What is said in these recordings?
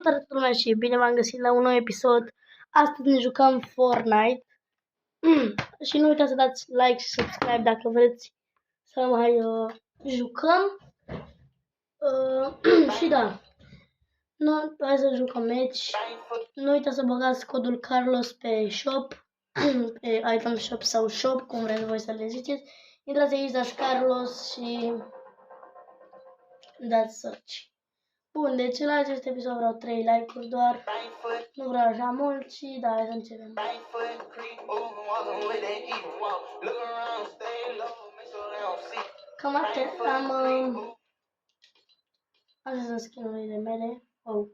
Salutare toată lumea și bine v-am găsit la un nou episod. Astăzi ne jucăm Fortnite. Și nu uitați să dați like și subscribe dacă vreți să mai jucăm. Și da, hai să jucăm meci. Nu uitați să băgați codul Carlos pe shop, pe item shop sau shop, cum vreți voi să le ziceți. Intrați aici, dați Carlos și dați search. Bun, deci la acest episod vreau 3 like-uri doar, nu vreau așa mult și da, hai să începem. Cam atât, așa sunt skin-urile mele. Oh.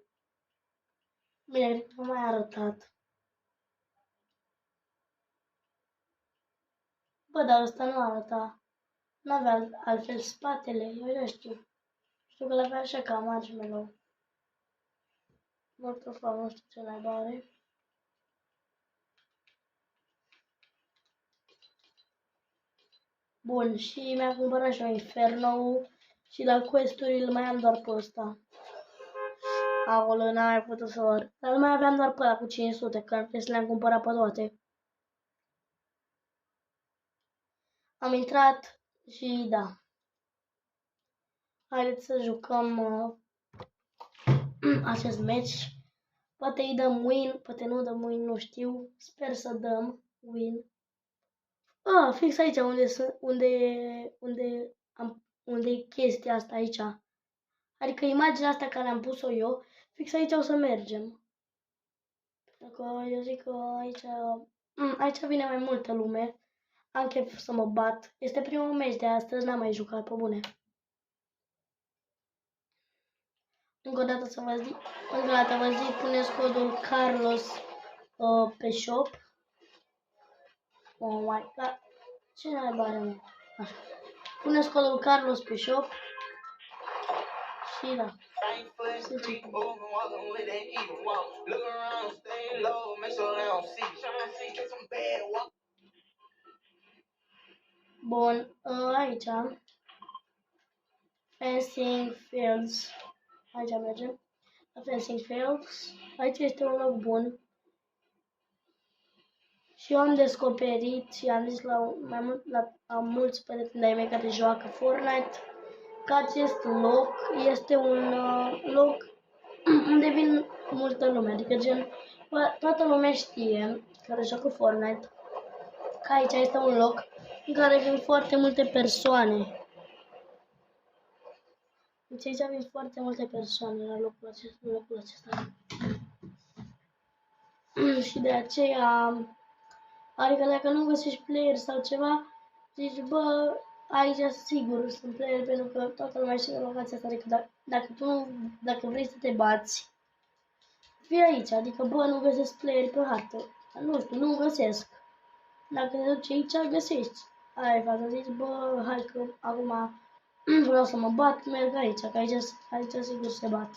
Bine, nu mai arătat. Bă, dar ăsta nu arăta. N-avea altfel spatele, eu nu știu. Știu că l-avea așa ca marshmallow. Microfon, nu știu ce naiba are. Bun, și mi-a cumpărat și o Inferno și la quest-uri îl mai am doar pe ăsta. Aoleu, n-am mai putut să or. Dar nu mai aveam doar pe ăla cu 500, că trebuie să le-am cumpărat pe toate. Am intrat și da. Haideți să jucăm acest match. Poate îi dăm win, poate nu dăm win, nu știu. Sper să dăm win. Fix aici unde e chestia asta aici. Adică imaginea asta care am pus-o eu, fix aici o să mergem. Pentru că eu zic că aici vine mai multă lume. Am chef să mă bat. Este primul meci de astăzi, n-am mai jucat pe bune. Încă o dată vă zic, puneți codul Carlos pe shop. Oh my god. Ce naiba are, mă? Așa. Puneți codul Carlos pe shop. Și da. Bun, aici Fencing Fields. Aici mergem. La Fencing Fields. Aici este un loc bun. Și eu am descoperit și am zis la mulți prieteni de-ai mei care joacă Fortnite că acest loc este un loc unde vin multă lume. Adică gen, toată lumea știe care joacă Fortnite că aici este un loc în care vin foarte multe persoane. Deci aici vin foarte multe persoane la locul acesta. Și de aceea, adică dacă nu găsești player sau ceva, zici, bă, aici sigur sunt player pentru că toată lumea știe locația asta. Adică dacă vrei să te bați, fii aici, adică bă, nu găsesc player pe hartă. Nu știu, nu găsesc. Dacă te duci aici, găsești. Aia e faza, zici, bă, hai că acum vreau să mă bat, merg aici, că aici sigur se bat.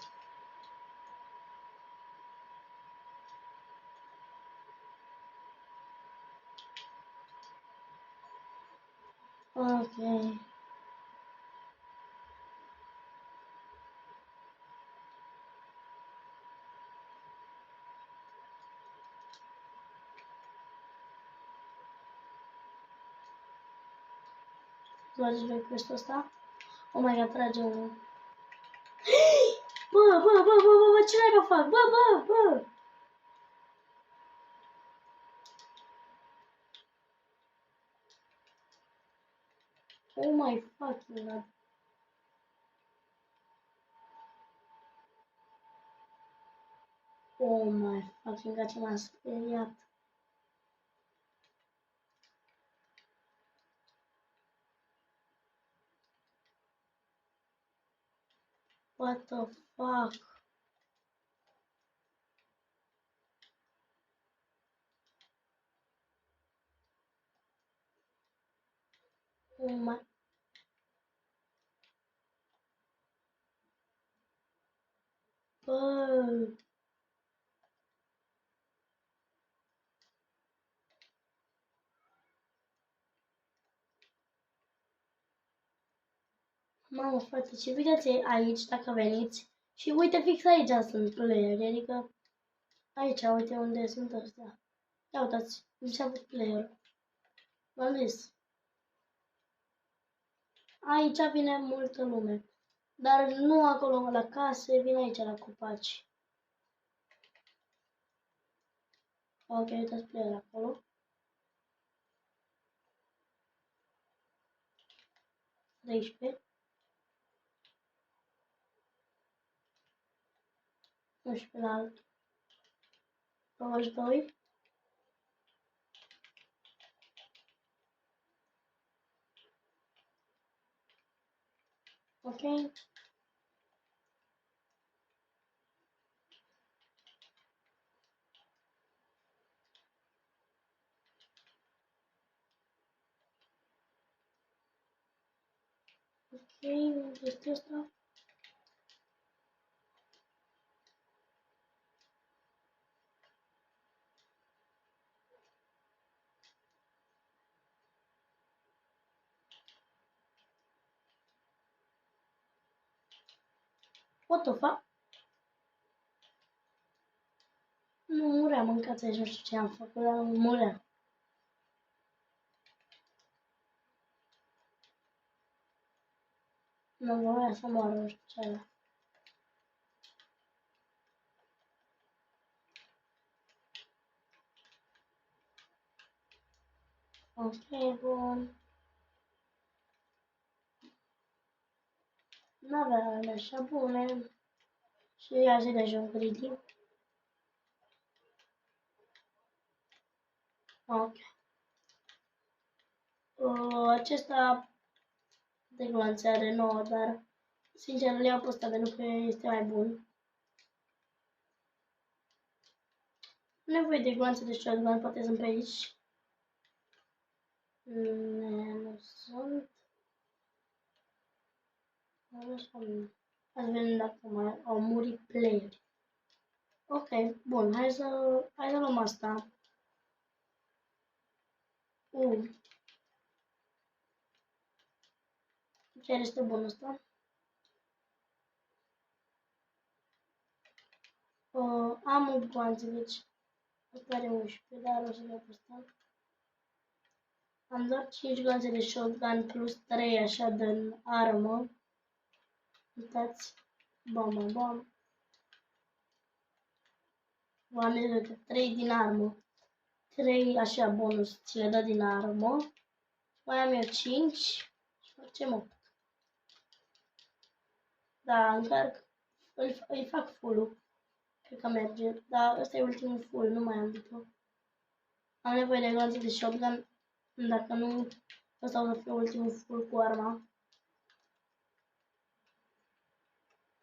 Ok. Mergi pe quest-ul ăsta? Oh my god, trage unul. Bă, ce naiba fac? Bă! Oh my fucking god. Oh my fucking god, ce m-a speriat. What the fuck? Oh my... Bă... Mamă, frate, ce uitați aici dacă veniți Și uite, fix aici sunt playeri, adică aici, uite unde sunt ăstea. Ia uitați, mi s-a făcut player. V-am zis. Aici vine multă lume. Dar nu acolo la case, vine aici la copaci. Ok, uitați player acolo. 13. 11 la altul. 22. Ok. Ok, unde este ăsta? What the fuck? Nu murea, mâncați aici, nu știu ce am făcut, dar nu murea. Nu voia să moară, nu știu ce era. Ok, bun. N-avea alea așa bune. Și ia zi de joc greedy. Ok. Acesta de glanțe are 9, dar sincer îl iau pe ăsta pentru că este mai bun. Nevoie de glanțe de shotgun, poate sunt pe aici. Nu sunt. Ați vedem dacă mai au murit playeri. Ok, bun, hai să luăm asta. Chiar este bun ăsta. Am 8 guanțe, deci ăsta are 11, dar o să le pe ăsta. Am doar 5 guanțe de shotgun plus 3 așa de armă. Uitați, bam, bam, bam. V-am zis că 3 din armă. 3 așa bonus ți le dă din armă. Mai am eu 5 și facem 8. Da, încarc. Îi fac full-ul. Cred că merge. Dar ăsta e ultimul full, nu mai am după. Am nevoie de glanțe de shotgun. Dacă nu, ăsta o să fie ultimul full cu arma.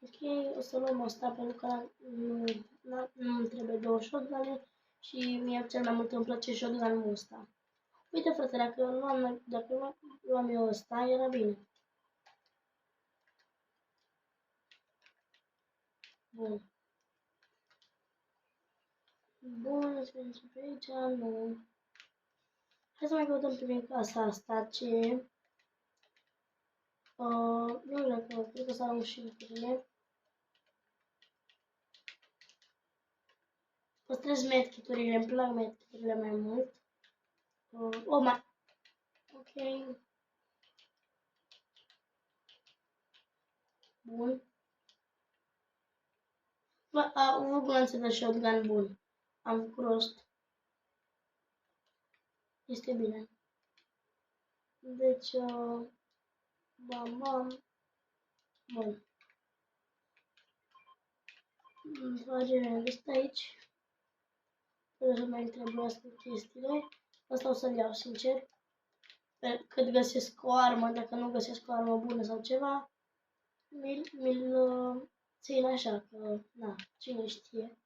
Ok, o să luăm ăsta pentru că nu îmi trebuie 2 shotgun și mie cel mai mult îmi place shotgun-ul ăsta. Uite frate, dacă luam eu ăsta, era bine. Bun. Bun, să vedem pe aici, nu. Hai să mai căutăm prin casa asta ce... nu știu dacă, cred că s-au luat și lucrurile. Păstrez medkiturile, îmi plac medkiturile mai mult. Mai... Ok. Bun. Am avut glanțe de shotgun bun. Am făcut rost. Este bine. Deci, bam, bam. Bun. Facem ăsta aici. Trebuie să mai trebuiască chestiile. Asta o să-l iau, sincer. Cât găsesc o armă, dacă nu găsesc o armă bună sau ceva, mi-l țin așa, că, na, cine știe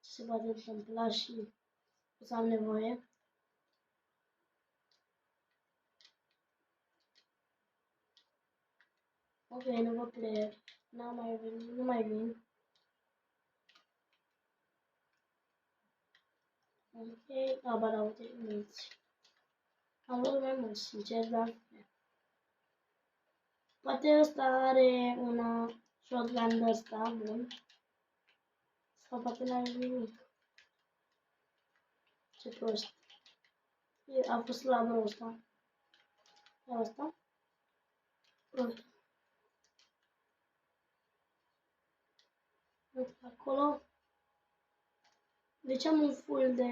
ce se poate întâmpla și o să am nevoie. Ok, nu vă player. Nu mai vin. Ok, ba da, uite, mulți. Am văzut mai mult, sincer, dar... Poate ăsta are una shotgun de ăsta, bun. Sau poate n-are nimic. Ce prost. A fost slab rău ăsta. Ia ăsta. Uite. Uite acolo. Deci am un full de...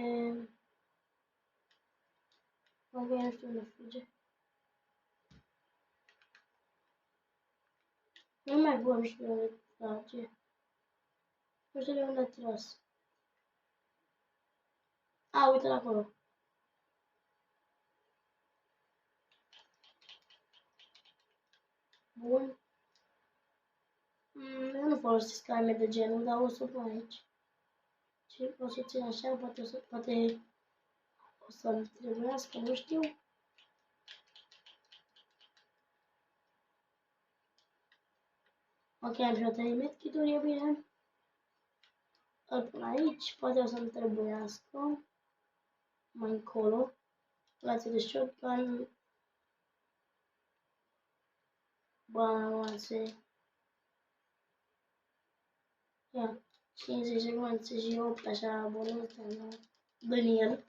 Nu știu unde fuge. Nu mai văd, nu știu de unde trage. Nu știu de unde a tras. A, uite-l acolo. Bun. Eu nu folosesc arme de genul, dar o să o pun aici. Și o să țin așa, poate o să-mi trebuiască, nu știu. Ok, am și o 3 medkit-uri, e bine. Îl pun aici, poate o să-mi trebuiască. Mai încolo. Lațe de shotgun. Balanțe. Ia, 50 de guanțe și 8 așa bonus, din el.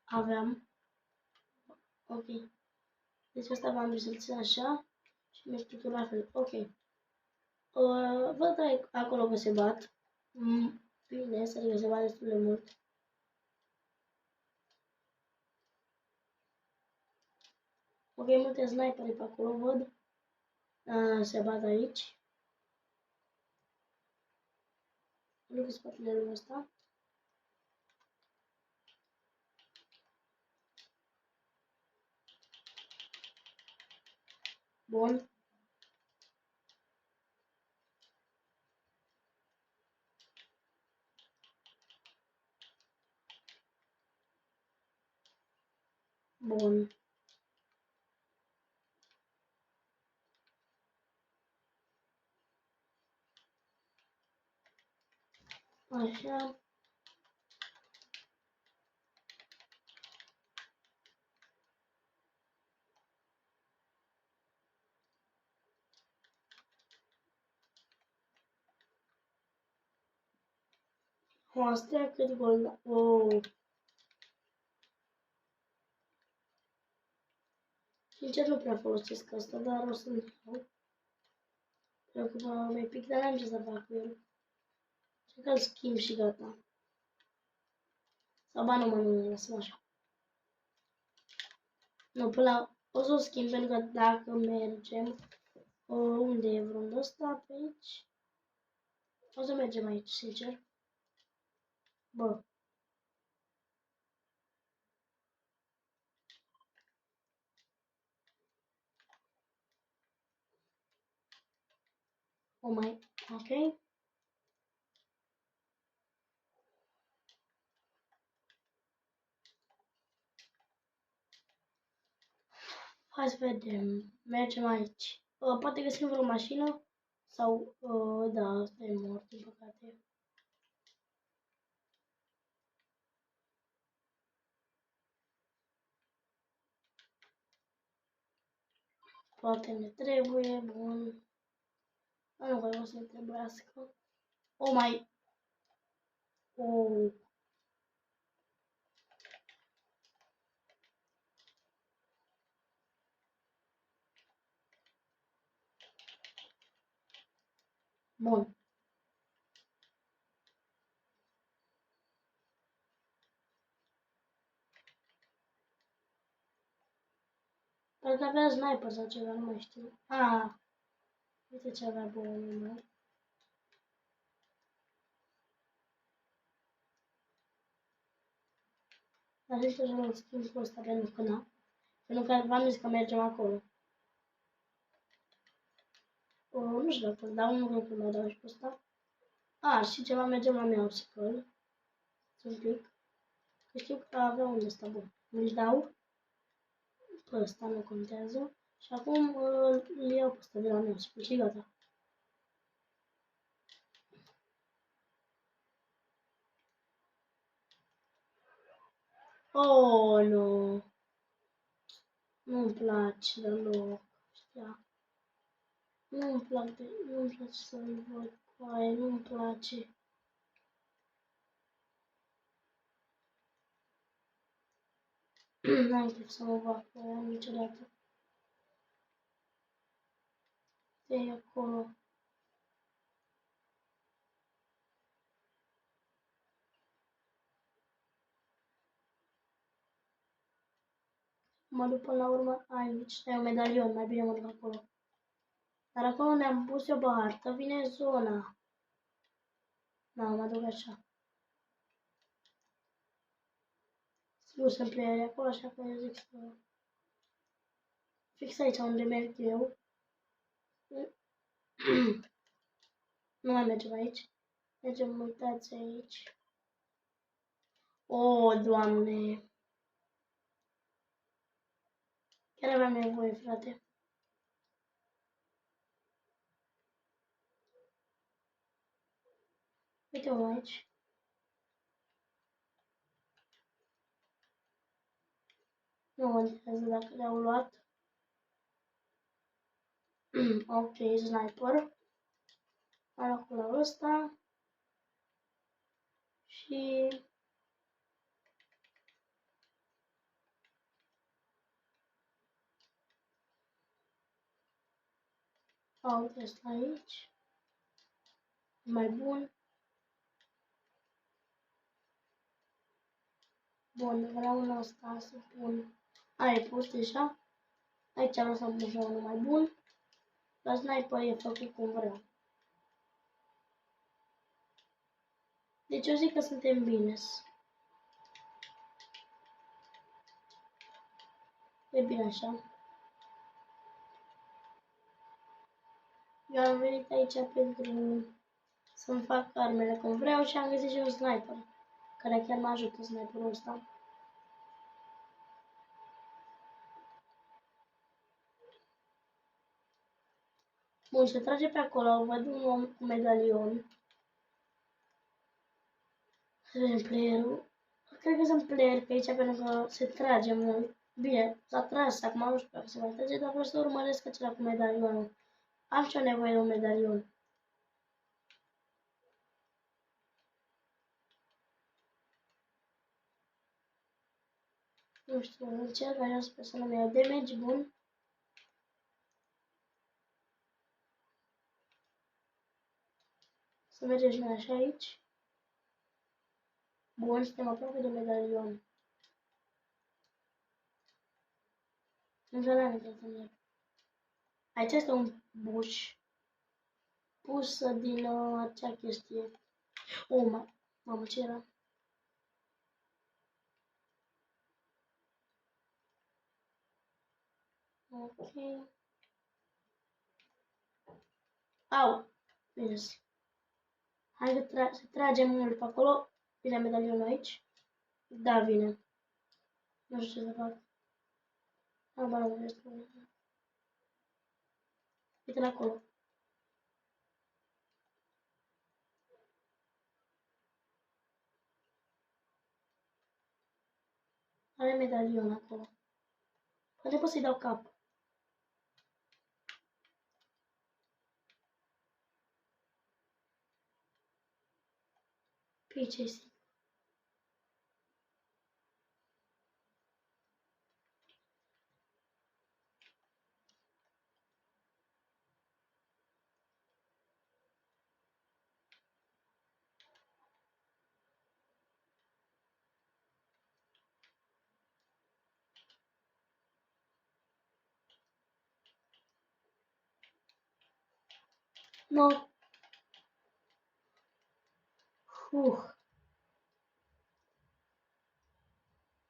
Aveam. Ok. Deci asta v-am zis să-l țin așa. Și medkit-ul la fel. Ok. Văd acolo că se bat. Bine, să se bat destul de mult. Ok, multe sniperi pe acolo, văd. Se bat aici. Nu pe spatele lui ăsta. Bun. Bun. Așa. Astea cât gol. Oh. Sincer nu prea folosesc asta, dar o să-l iau. Pentru că mi-e pic, dar n-am ce să fac cu el. Ce că-l schimb și gata. Sau ba nu lăsăm așa. Nu, până la... O să o schimb pentru că dacă mergem... unde e vreun ăsta pe aici? O să mergem aici, sincer. Bă. Oh my... Ok. Hai să vedem. Mergem aici. Poate găsim vreo mașină? Sau... da, asta e mort, din păcate. Poate ne trebuie, bun. Nu vreau să ne trebuiască. Oh my... Oh. Bun. Parcă avea sniper sau ceva, nu mai știu. Uite ce avea bunul meu. Dar zic să nu schimb cu ăsta pentru că na. Pentru că v-am zis că mergem acolo. Nu știu dacă îți dau un lucru mai dau și pe ăsta. Și ceva, mergem la Meowscăl. Un pic. Că știu că avea unde ăsta bun. Îl dau. Pe ăsta nu contează. Și acum îl iau pe ăsta de la Meowscăl și gata. Oh, nu. Nu-mi place deloc. Știa. Nu-mi place să-l văd cu aia, nu-mi place. N-am chef să mă bag pe ea niciodată. E acolo. Mă duc până la urmă aici. E un medalion, mai bine mă duc acolo. Dar acolo unde am pus eu pe hartă vine zona. Da, mă duc așa. Sigur sunt playeri acolo, așa că eu zic să... Fix aici unde merg eu. Nu mai mergem aici. Mergem, uitați aici. O, Doamne! Chiar aveam nevoie, frate. Uite-mă aici. Nu contează dacă le-au luat. Ok, sniper. Am acolo ăsta. Și... uite ăsta aici. Mai bun. Bun, vreau un ăsta să pun. E pus deja. Aici vreau să pun și unul mai bun. La sniper e făcut cum vreau. Deci eu zic că suntem bine. E bine așa. Eu am venit aici pentru să-mi fac armele cum vreau și am găsit și un sniper. Care chiar mă ajută sniperul ăsta. Bun, se trage pe acolo, văd un om cu medalion. Să vedem playerul. Cred că sunt player pe aici pentru că se trage mult. Bine, s-a tras, acum nu știu dacă se mai trage, dar vreau să urmăresc acela cu medalionul. Am și eu nevoie de un medalion. Nu știu, încerc, așa sper să nu mi iau damage, bun. Să mergem și noi așa aici. Bun, suntem aproape de medalion. Nu vreau la medalion. Aici este un bush pus din acea chestie. Mamă, ce era? Ok. Au! Bine. Hai să tragem mult pe acolo. Vine medalionul aici? Da, vine. Nu știu ce să fac. Nu este. Uite-l acolo. Are medalion acolo. Poate pot să-i dau cap. PCC. No.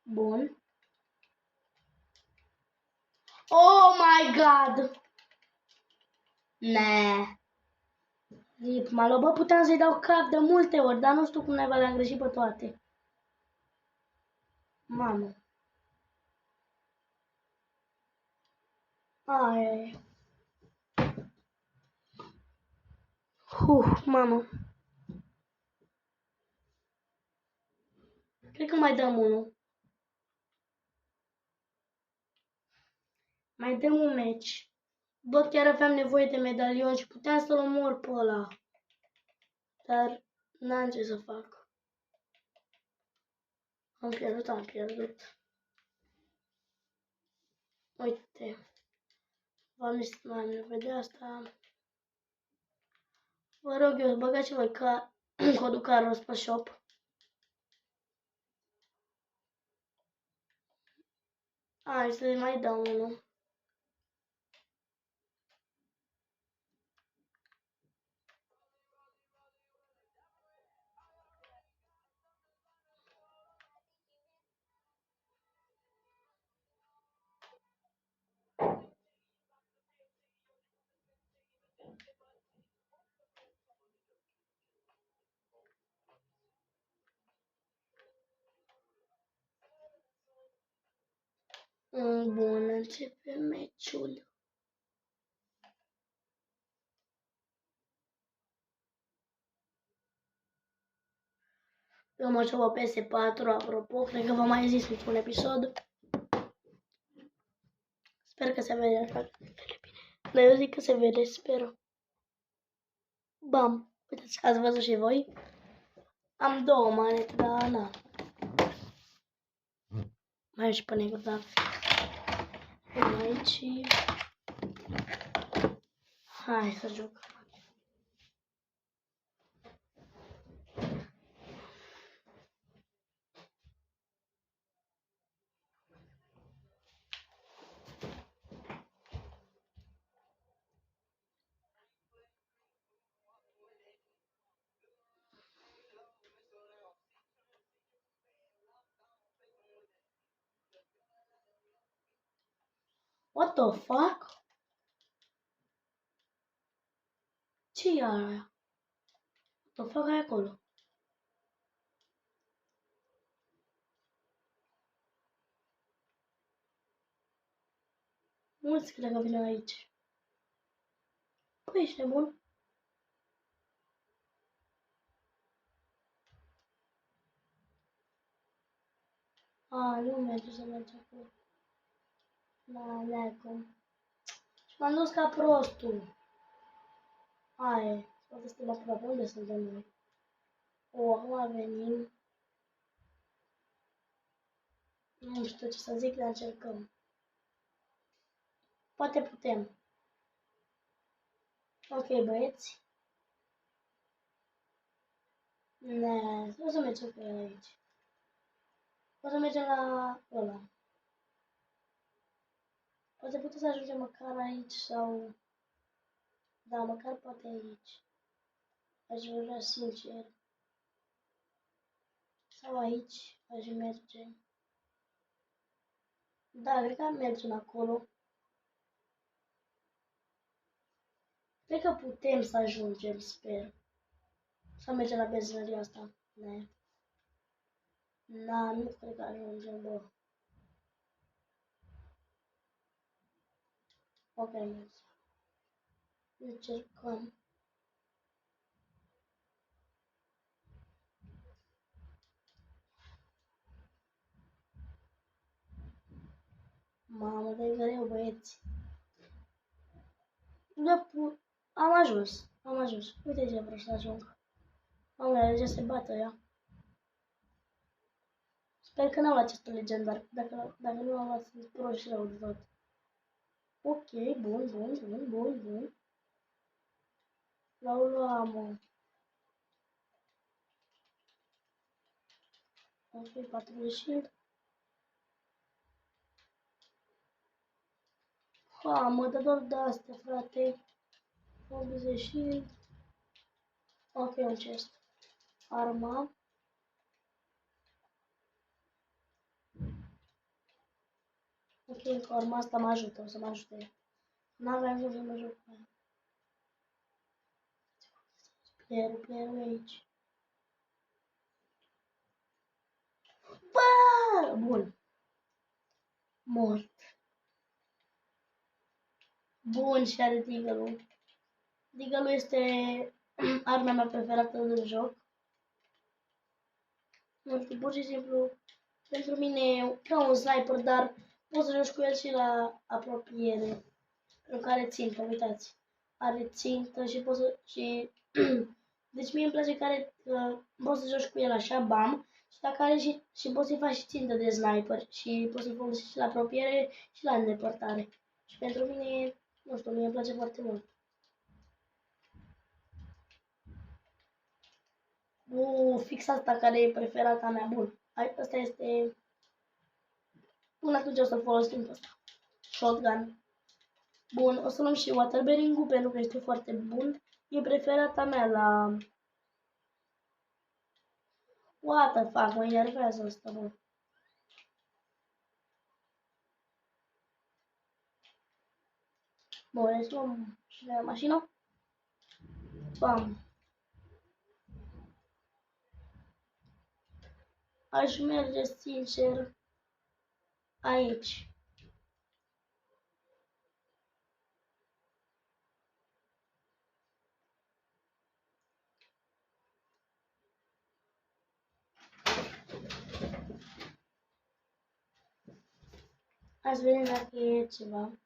Bun. Oh my god! Ne. Rip, bă, puteam să-i dau cap de multe ori, dar nu știu cum naiba le-am greșit pe toate. Mamă. Ai. Mamă. Cred că mai dăm unul. Mai dăm un meci. Bă, chiar aveam nevoie de medalion și puteam să-l omor pe ăla. Dar n-am ce să fac. Am pierdut. Uite. V-am zis că nu am nevoie de asta. Vă rog eu, băgați voi codul Carlos pe shop. Hai să mai dau unul. Bun, începem meciul. Eu mă joc pe PS4, apropo, cred că v-am mai zis într-un episod. Sper că se vede așa bine. Dar eu zic că se vede, sper. Bam! Uitați, ați văzut și voi? Am două manete, dar na. Mai am și pe negru, da. Pun aici. Hai să jucăm. What the fuck? Ce e aia? What the fuck ai acolo? Mulți cred că vine aici. Păi ești nebun? A, nu merge să merge acolo. N-am și m-am dus ca prostul. Hai, poate suntem aproape. Unde suntem noi? O, acum venim. Nu știu ce să zic, dar încercăm. Poate putem. Ok, băieți. Ne, o să mergem cu el aici. O să mergem la ăla. Poate putem să ajungem măcar aici sau... Da, măcar poate aici. Aș vrea sincer. Sau aici aș merge. Da, cred că mergem acolo. Cred că putem să ajungem, sper. Să mergem la benzinăria asta. Ne. Da, nu cred că ajungem, bă. Ok, mergem. Încercăm. Mamă, de greu, băieți. Da, am ajuns. Am ajuns. Uite ce vreau să ajung. Mamă, deja se bată ea. Sper că n-am luat acest legendar. Dacă nu am luat, sunt prost și rău de tot. Ok, bun. L-au luat, mă. Ok, 40 shield. Ha, mă dă doar de astea, frate. 80 shield. Ok, un chest. Arma. Ok, cu arma asta mă ajută, o să mă ajute. N-aveam să mă joc cu ea. Playerul aici. Bă! Bun. Mort. Bun, și are Deagle-ul. Deagle-ul este arma mea preferată de joc. Nu știu, pur și simplu, pentru mine e ca un sniper, dar poți să joci cu el și la apropiere. Pentru că are țintă, uitați. Are țintă și poți să... Și... Deci mie îmi place care poți să joci cu el așa, bam, Și dacă are și poți să-i faci și țintă de sniper și poți să-l folosești și la apropiere și la îndepărtare. Și pentru mine, nu știu, mie îmi place foarte mult. Fix asta care e preferata mea. Bun. Asta este... Până atunci o să-l folosim pe ăsta. Shotgun. Bun, o să luăm și waterbearing-ul pentru că este foarte bun. E preferata mea la... What the fuck, mă enervează asta, bă. Bun, deci luăm și la mașină. Bam. Aș merge sincer aici. Hai să vedem dacă e ceva.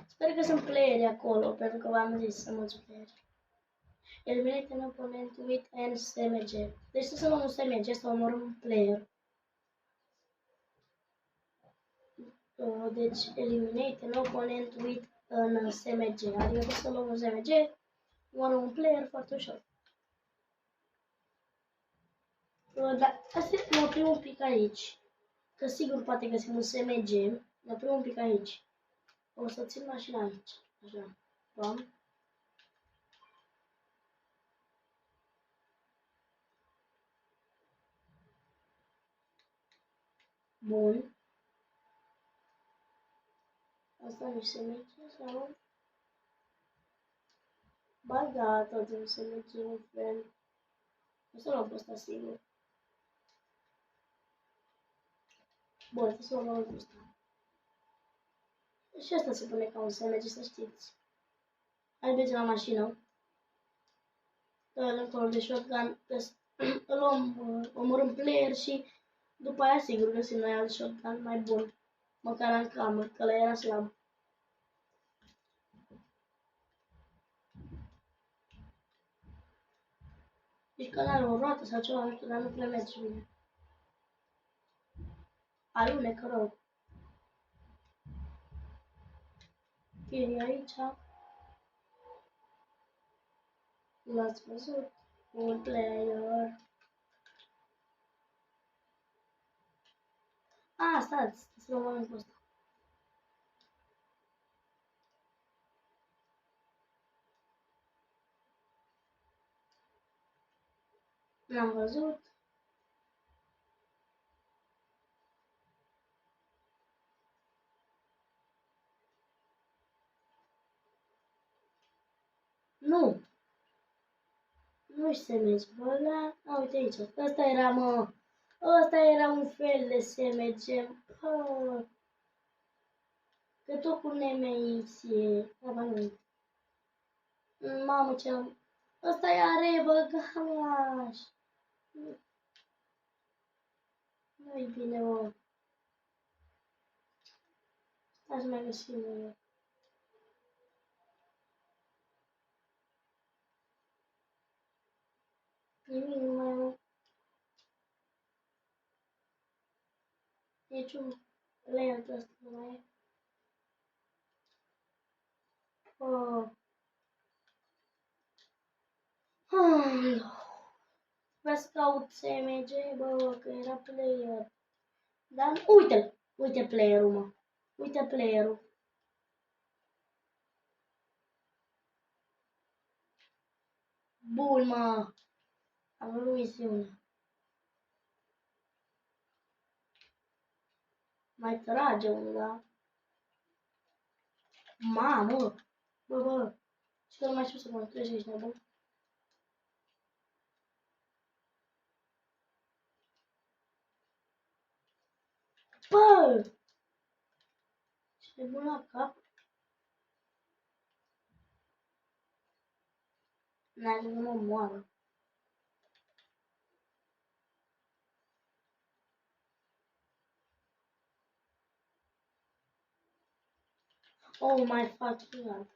Sper că sunt playeri acolo, pentru că v-am zis, sunt mulți playeri. Eliminate an opponent with an SMG. Deci să luăm un SMG, să omorâm un player. Deci eliminate an opponent with an SMG. Adică să luăm un SMG, omorâm un player foarte ușor. Dar asta ne oprim un pic aici. Că sigur poate găsim un SMG. Ne oprim un pic aici. O să țin mașina aici. Așa. Bam. Bun. Asta nu se merge sau? Ba da, tot nu se merge un fel. O să luăm pe ăsta sigur. Bun, trebuie să luăm pe ăsta. Și asta se pune ca un SMG, să știți. Hai mergem la mașină. Dă-l acolo de shotgun. Îl omorâm player și după aia sigur găsim noi alt shotgun mai bun. Măcar în cameră, că la era slab. Deci că n-are o roată sau ceva, nu știu, dar nu prea merge bine. Alunecă rău. E aici. L-ați văzut? Un player. Stați, să luăm cu ăsta. N-am văzut. Nu. Nu-și se merge, bă, la... uite aici. Ăsta era, mă. Ăsta era un fel de SMG. Că tot cu nemeiție. Mamă, ce am... Ăsta e are, bă, gamaș. Nu-i bine, mă. Stai să mai găsim, mă. Nimic nu mai am. Niciun layout ăsta nu mai e. Vreau să caut SMG, bă, că era player. Dar uite-l! Uite playerul, mă. Uite playerul. Bun, mă. Am vrut misiune. Mai trage unul, da? Mamă! Bă. Și că nu mai știu să mă treci, ești nebun. Bă! Ce nebun la cap. N-are să mă moară. Oh my fucking god.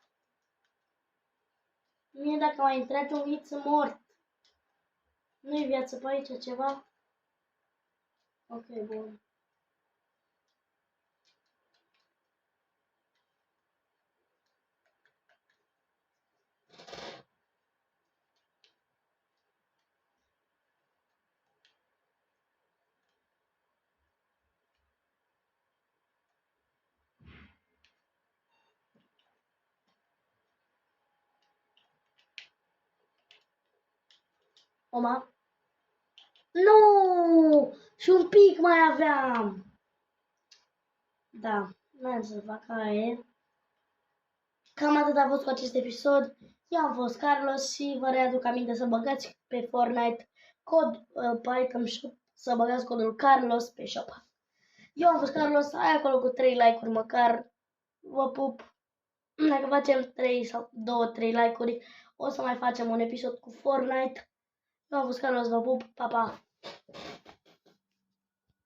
Mie dacă m-a intrat un hit, sunt mort. Nu-i viață pe aici ceva? Ok, bun. Oma? Nu! Și un pic mai aveam! Da, n-am să fac aia. Cam atât a fost cu acest episod. Eu am fost Carlos și vă readuc aminte să băgați pe Fortnite cod pe item shop, să băgați codul Carlos pe shop. Eu am fost Carlos, ai acolo cu 3 like-uri măcar. Vă pup. Dacă facem 3 sau 2-3 like-uri, o să mai facem un episod cu Fortnite. Eu am fost Carlos, vă pup, pa, pa!